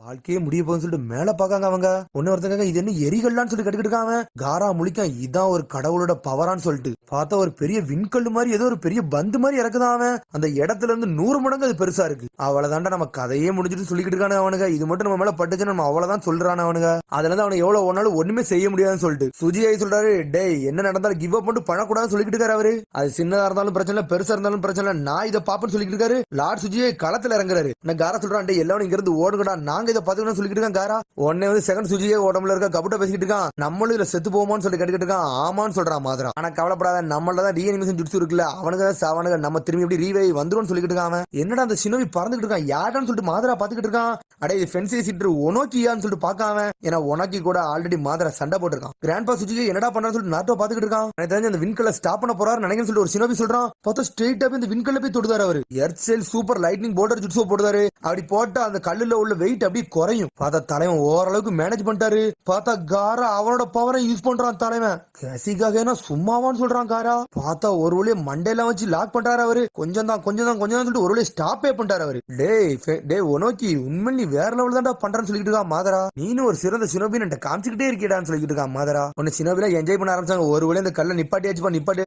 வாழ்க்கையே முடிய போகுதுன்னு சொல்லிட்டு மேல பாக்காங்க அவங்க. ஒன்னு ஒருத்தங்க இது என்ன எரிகள்லான்னு சொல்லி கட்டுக்கிட்டு இருக்காங்க. காரா முழிக்க இதான் ஒரு கடவுளோட பவரான்னு சொல்லிட்டு பார்த்தா ஒரு பெரிய விண்கல் மாதிரி ஏதோ ஒரு பெரிய பந்து மாதிரி இறக்குதான் அவன். அந்த இடத்துல இருந்து 100 மடங்கு அது பெருசா இருக்கு. அவ்வளவுதான்டா நம்ம கதையே முடிஞ்சிட்டு சொல்லிக்கிட்டு இருக்கானு அவனுங்க. இது மட்டும் நம்ம மேல பட்டுச்சுன்னு நம்ம அவ்வளவுதான் சொல்றானு அவனுங்க. அதுல இருந்து அவனை எவ்வளவு ஒன்னாலும் ஒண்ணுமே செய்ய முடியாதுன்னு சொல்லிட்டு சுஜியை சொல்றாரு, டேய் என்ன நடந்தாலும் கிவ் அப் பண்ணிட்டு பண்ணக்கூடாதுன்னு சொல்லிக்கிட்டு இருக்காரு அவரு. அது சின்னதா இருந்தாலும் பிரச்சனை இல்ல, பெருசா இருந்தாலும் பிரச்சனை இல்ல, நான் இதை பாப்பேன்னு சொல்லிட்டு இருக்காரு. லார்ட் சுஜியை களத்துல இறங்குறாரு. நான் காரா சொல்றான், டேய் எல்லாரும் இங்க இருந்து ஓடுங்கடா, நாங்க இதை பாத்துக்கணும் சொல்லிட்டு இருக்கான் காரா. உடனே வந்து செகண்ட் சுஜியே உடம்புல இருக்க கபட்ட பேசிக்கிட்டு இருக்கான். நம்மளும் இதுல செத்து போவோமான்னு சொல்லி கட்டிக்கிட்டு இருக்கான். ஆமான்னு சொல்றான் மாதிரம். ஆனா கவலைப்படாத, நம்மளதான் ரீஅனிமேஷன் ஜுட்சு இருக்குல்ல, அவனுக்கு சாவனுங்க, நம்ம திரும்பி எப்படி ரீவை வந்துரும் சொல்லிக்கிட்டு இருக்கான். என்னடா அந்த சினோவி பறந்துகிட்டு இருக்கான், யாருன்னு சொல்லிட்டு மாதிரா பாத்துக்கிட்டு இருக்கான். அடே இது ஃபென்சி சீட்டர் ஒனோக்கியான்னு சொல்லிட்டு பாக்காம, ஏன்னா ஒனக்கி கூட ஆல்ரெடி மாதிரா சண்டை போட்டுருக்கான். கிராண்ட்பா சுஜிக்கு என்னடா பண்ணான்னு சொல்லிட்டு நாட்டோ பாத்துக்கிட்டு இருக்கான். எனக்கு தெரிஞ்சு அந்த விண்கல்ல ஸ்டாப் பண்ண போறாரு நினைக்கிறேன்னு சொல்லிட்டு ஒரு சினோவி சொல்றான். பார்த்தா ஸ்ட்ரெயிட்டா போய் இந்த விண்கல்ல போய் தொடுதாரு அவரு. எர்த் செல் சூப்பர் லைட்னிங் போல்டர் ஜுட்சோ போடுறாரு. அப்படி போட்டா அந்த கல்லுல உள்ள வெயிட் அப்படியே குறையும். பார்த்தா தலைவன் ஓரளவுக்கு மேனேஜ் பண்ணிட்டாரு. பார்த்தா காரா அவனோட பவரை யூஸ் பண்றான் தலைவன். கசிக்காக சும்மாவான்னு சொல்றான் காரா. பார்த்தா ஒரு வழியை மண்டையில வச்சு லாக் பண்றாரு அவரு. கொஞ்சம் தான் சொல்லிட்டு ஒரு வழியை ஸ்டாப்பே பண்றாரு அவரு. டேய் ஒனோக்கி உண்மை நீ வேற லெவல் தான்டா பண்றான்னு சொல்லிட்டு இருக்கான் மாதரா. நீனும் ஒரு சிறந்த சினோபின்னு காமிச்சுக்கிட்டே இருக்கேடான்னு சொல்லிட்டு இருக்கான் மாதரா. உன்னை சினோபில என்ஜாய் பண்ண ஆரம்பிச்சாங்க. ஒரு வழியை இந்த கல்ல நிப்பாட்டியாச்சுப்பா நிப்பாட்டி